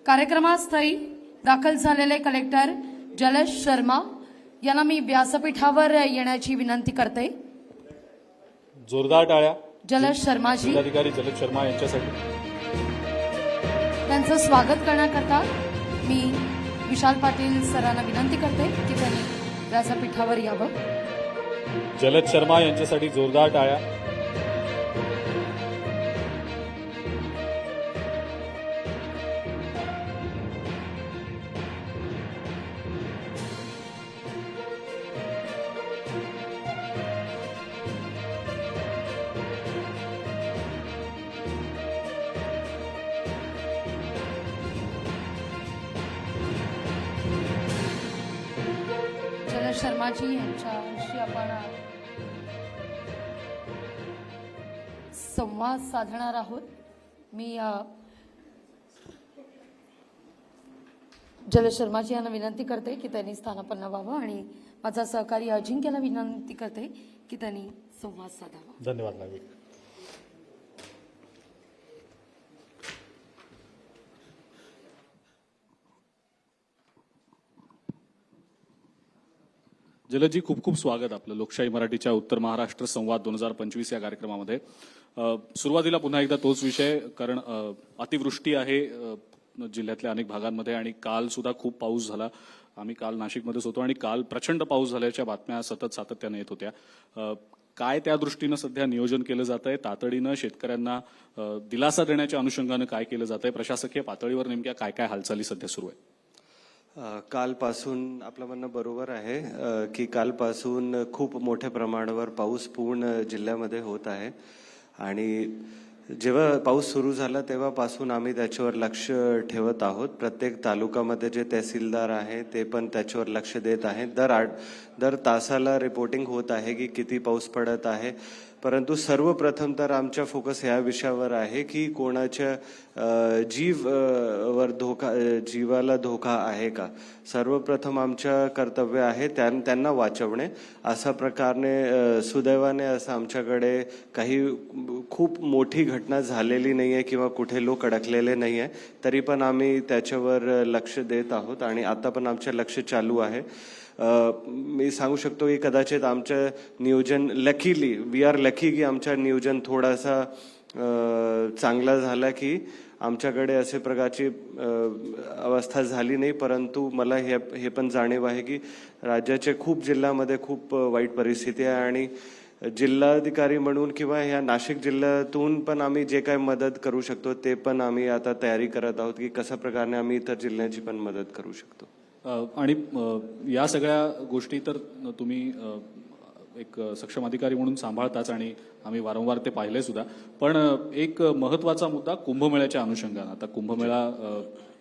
कार्यक्रमास्थळी दाखल झालेले कलेक्टर जलज शर्मा यांना मी व्यासपीठावर येण्याची विनंती करते। जोरदार टाळ्या जलज शर्माजी, जिल्हाधिकारी जलज शर्मा यांच्यासाठी। त्यांचं स्वागत करण्याकरता मी विशाल पाटील सरांना विनंती करते की त्यांनी व्यासपीठावर यावं। जलज शर्मा यांच्यासाठी जोरदार टाळ्या। जलज शर्माजी यांच्याशी आपण संवाद साधणार आहोत। मी जलज शर्माजी यांना विनंती करते की त्यांनी स्थानापन्न व्हावं आणि माझा सहकारी अजिंक्यला विनंती करते की त्यांनी संवाद साधावा। धन्यवाद नागरिक। जलजी, खूप खूप स्वागत आपलं लोकशाही मराठीच्या उत्तर महाराष्ट्र संवाद 2025 या कार्यक्रमामध्ये। सुरुवातीला पुन्हा एकदा तोच विषय, कारण अतिवृष्टी आहे जिल्ह्यातल्या अनेक भागांमध्ये आणि काल सुद्धा खूप पाऊस झाला। आम्ही काल नाशिकमध्येच होतो आणि काल प्रचंड पाऊस झाल्याच्या बातम्या सातत्याने येत होत्या। काय त्या दृष्टीनं सध्या नियोजन केलं जात आहे? तातडीनं शेतकऱ्यांना दिलासा देण्याच्या अनुषंगानं काय केलं जात आहे? प्रशासकीय पातळीवर नेमक्या काय काय हालचाली सध्या सुरू आहे? कालपासून आपलं म्हणणं बरोबर आहे की कालपासून खूप मोठ्या प्रमाणावर पाऊस पूर्ण जिल्ह्यामध्ये होत आहे आणि जेव्हा पाऊस सुरू झाला तेव्हापासून आम्ही त्याच्यावर लक्ष ठेवत आहोत। प्रत्येक तालुक्यामध्ये जे तहसीलदार आहे ते पण त्याच्यावर लक्ष देत आहेत। दर तासाला रिपोर्टिंग होत आहे की किती पाऊस पडत आहे। परंतु सर्वप्रथम तर आमचा फोकस या विषयावर आहे की कोणाच्या जीवाला धोका आहे का। सर्वप्रथम आमचं कर्तव्य आहे त्यांना वाचवणे। अशा प्रकारे सुदैवाने असं आमच्याकडे काही खूप मोठी घटना झालेली नाहीये किंवा कुठे लोक अडकलेले नाहीये, तरी पण आम्ही त्याच्यावर लक्ष देत आहोत आणि आता पण आमचं लक्ष चालू आहे। मी सांगू शकतो की कदाचित आमचं नियोजन लकीली वी आर लकी की आमचं नियोजन थोडासा चांगला झाला की आमच्याकडे असे प्रकारची अवस्था झाली नाही। परंतु मला हे पण जाणीव आहे की राज्याच्या खूप जिल्ह्यामध्ये खूप वाईट परिस्थिती आहे आणि जिल्हाधिकारी म्हणून किंवा ह्या नाशिक जिल्ह्यातून पण आम्ही जे काही मदत करू शकतो ते पण आम्ही आता तयारी करत आहोत की कशा प्रकारे आम्ही इतर जिल्ह्याची पण मदत करू शकतो। आणि या सगळ्या गोष्टी तर तुम्ही एक सक्षम अधिकारी म्हणून सांभाळताच आणि आम्ही वारंवार ते पाहिले सुद्धा। पण एक महत्त्वाचा मुद्दा कुंभमेळ्याच्या अनुषंगानं, आता कुंभमेळा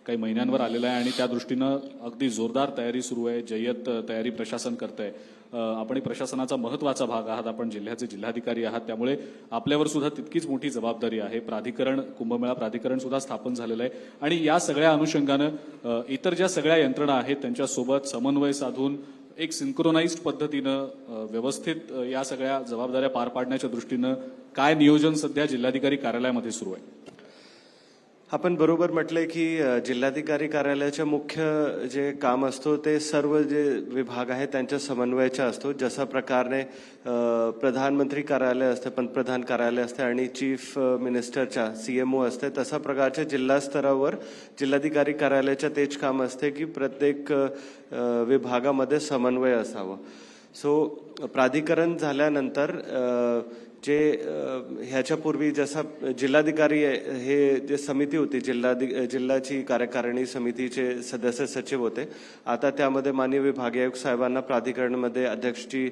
काही महिन्यांवर आलेला आहे आणि त्या दृष्टीनं अगदी जोरदार तयारी सुरू आहे। जय्यत तयारी प्रशासन करतंय। आपण प्रशासनाचा महत्त्वाचा भाग आहात, आपण जिल्ह्याचे जिल्हाधिकारी आहात, त्यामुळे आपल्यावर सुद्धा तितकीच मोठी जबाबदारी आहे। कुंभमेळा प्राधिकरण सुद्धा स्थापन झालेलं आहे आणि या सगळ्या अनुषंगानं इतर ज्या सगळ्या यंत्रणा आहेत त्यांच्यासोबत समन्वय साधून एक सिंक्रोनाइज्ड पद्धतीनं व्यवस्थित या सगळ्या जबाबदाऱ्या पार पाडण्याच्या दृष्टीनं काय नियोजन सध्या जिल्हाधिकारी कार्यालयामध्ये सुरू आहे? आपण बरोबर म्हटलंय की जिल्हाधिकारी कार्यालयाचे मुख्य जे काम असतो ते सर्व जे विभाग आहे त्यांच्या समन्वयाचा असतो। जसा प्रकारे प्रधानमंत्री कार्यालय असते, पंतप्रधान कार्यालय असते आणि चीफ मिनिस्टरच्या CMO असते, तसा प्रकारच्या जिल्हा स्तरावर जिल्हाधिकारी कार्यालयाचं तेच काम असते की प्रत्येक विभागामध्ये समन्वय असावा। सो प्राधिकरण झाल्यानंतर जे ह्याच्यापूर्वी जसा जिल्हाधिकारी हे जे समिती होती जिल्ह्याची कार्यकारिणी समितीचे सदस्य सचिव होते, आता त्यामध्ये माननीय विभागीय आयुक्त साहेबांना प्राधिकरणमध्ये अध्यक्षची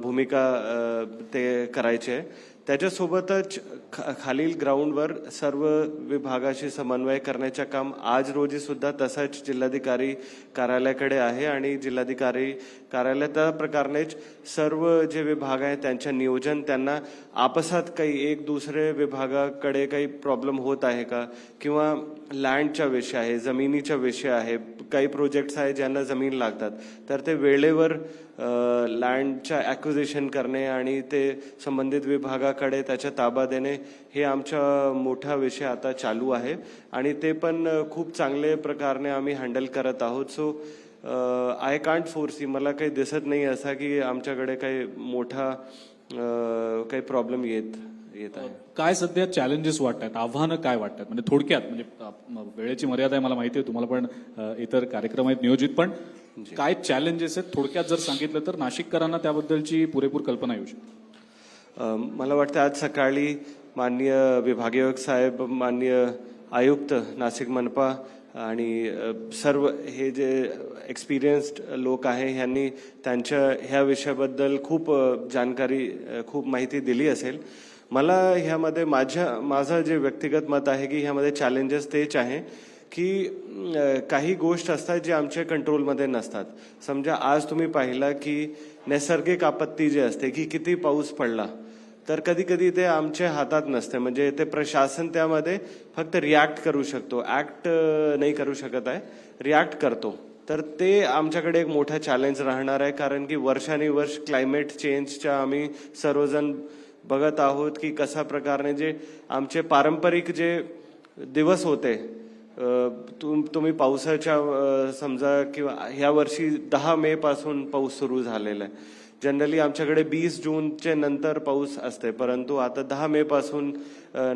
भूमिका ते करायचे। त्याच्यासोबतच खालील ग्राउंडवर सर्व विभागाशी समन्वय करण्याचे काम आज रोजी सुद्धा तसाच जिल्हाधिकारी कार्यालयाकडे आहे आणि जिल्हाधिकारी कार्यालय त्या प्रकारेच सर्व जे विभाग आहेत त्यांचे नियोजन, त्यांना आपसात काही एक दुसरे विभागाकडे काही प्रॉब्लेम होत आहे का किंवा लँडचा विषय आहे, जमिनीचा विषय आहे, काही प्रोजेक्ट्स आहेत ज्यांना जमीन लागतात, तर ते वेळेवर लँडच्या ॲक्विजिशन करणे आणि ते संबंधित विभागाकडे त्याच्या ताबा देणे हे आमचा मोठा विषय आता चालू आहे आणि ते पण खूप चांगले प्रकारे आम्ही हँडल करत आहोत. सो आय कांट फोर्सी, मला काही दिसत नाही असा की आमच्याकडे काही मोठा काही प्रॉब्लेम येत आहे. काय सध्या चॅलेंजेस वाटतात, आव्हानं काय वाटतात, म्हणजे थोडक्यात, म्हणजे वेळेची मर्यादा आहे मला माहिती आहे, तुम्हाला पण इतर कार्यक्रम आहेत नियोजित, पण काय चॅलेंजेस आहेत थोडक्यात जर सांगितलं तर नाशिककरांना त्याबद्दलची पुरेपूर कल्पना येऊ शकते. मला वाटतं आज सकाळी माननीय विभागीय आयुक्त साहेब, माननीय आयुक्त नाशिक मनपा आणि सर्व हे जे एक्सपिरियन्स्ड लोक आहे ह्यांनी त्यांच्या ह्या विषयाबद्दल खूप जानकारी, खूप माहिती दिली असेल. मला ह्यामध्ये माझं जे व्यक्तिगत मत आहे की ह्यामध्ये चॅलेंजेस तेच आहे की काही गोष्ट असतात जे आमच्या कंट्रोलमध्ये नसतात. समजा आज तुम्ही पाहिला की नैसर्गिक आपत्ती जे असते की किती पाऊस पडला, तर कधी कधी ते आमच्या हातात नसते, म्हणजे ते प्रशासन त्यामध्ये फक्त रिॲक्ट करू शकतो, ॲक्ट नाही करू शकत आहे, रिॲक्ट करतो. तर ते आमच्याकडे एक मोठा चॅलेंज राहणार आहे, कारण की वर्षानुवर्ष क्लायमेट चेंजच्या आम्ही सर्वजण बघत आहोत की कशा प्रकारे जे आमचे पारंपरिक जे दिवस होते, तुम्ही पावसाच्या समजा किंवा ह्या वर्षी 10 मे पासून पाऊस सुरू झालेला आहे. जनरली आमच्याकडे 20 जूनचे नंतर पाऊस असते, परंतु आता 10 मे पासून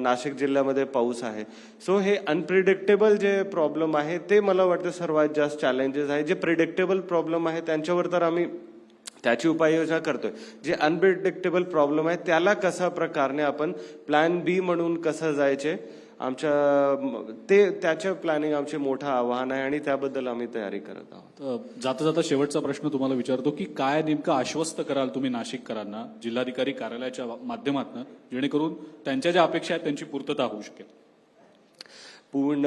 नाशिक जिल्ह्यामध्ये पाऊस आहे. सो हे अनप्रिडिक्टेबल जे प्रॉब्लेम आहे ते मला वाटतं सर्वात जास्त चॅलेंजेस आहे. जे प्रिडिक्टेबल प्रॉब्लेम आहे त्यांच्यावर तर आम्ही त्याची उपाययोजना करतोय. जे अनप्रिडिक्टेबल प्रॉब्लेम आहे त्याला कशा प्रकारे आपण प्लॅन बी म्हणून कसं जायचे, त्याच्या प्लॅनिंग आमचे मोठं आव्हान आहे आणि त्याबद्दल आम्ही तयारी करत आहोत. जाता जाता शेवटचा प्रश्न तुम्हाला विचारतो की काय नेमकं आश्वस्त कराल तुम्ही नाशिककरांना जिल्हाधिकारी कार्यालयाच्या माध्यमातून, जेणेकरून त्यांच्या ज्या अपेक्षा आहेत त्यांची पूर्तता होऊ शकेल? पूर्ण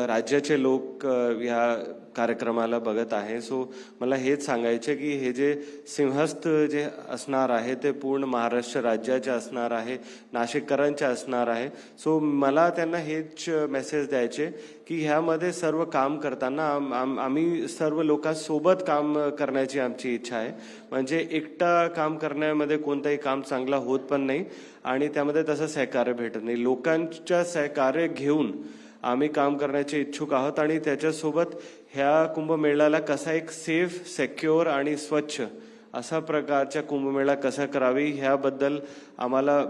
राज्याचे लोक ह्या कार्यक्रमाला बघत आहे. सो मला हेच सांगायचे की हे जे सिंहस्थ जे असणार आहे ते पूर्ण महाराष्ट्र राज्याचे असणार आहे, नाशिककरांचे असणार आहे. सो मला त्यांना हेच मेसेज द्यायचे की ह्यामध्ये सर्व काम करताना आम्ही सर्व लोकांसोबत काम करण्याची आमची इच्छा आहे. म्हणजे एकटा काम करण्यामध्ये कोणतंही काम चांगला होत पण नाही आणि त्यामध्ये तसं सहकार्य भेटत नाही. लोकांच्या सहकार्य घेऊन आम्ही काम करण्याचे इच्छुक आहोत आणि त्याच्यासोबत ह्या कुंभमेळ्याला कसा एक सेफ, सेक्युअर आणि स्वच्छ अशा प्रकारच्या कुंभमेळा कसा करावी ह्याबद्दल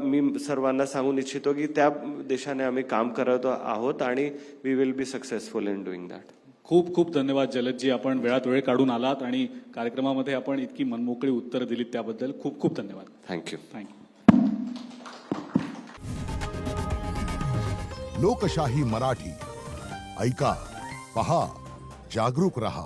मी सर्वांना सांगून इच्छितो की त्या दिशेने आम्ही काम करत आहोत आणि we will be successful in doing that. खूप खूप धन्यवाद जलदजी, आपण वेळात वेळ काढून आलात आणि कार्यक्रमामध्ये आपण इतकी मनमोकळी उत्तर दिलीत त्याबद्दल खूप खूप धन्यवाद. थँक्यू. लोकशाही मराठी ऐका, पहा, जागरूक रहा.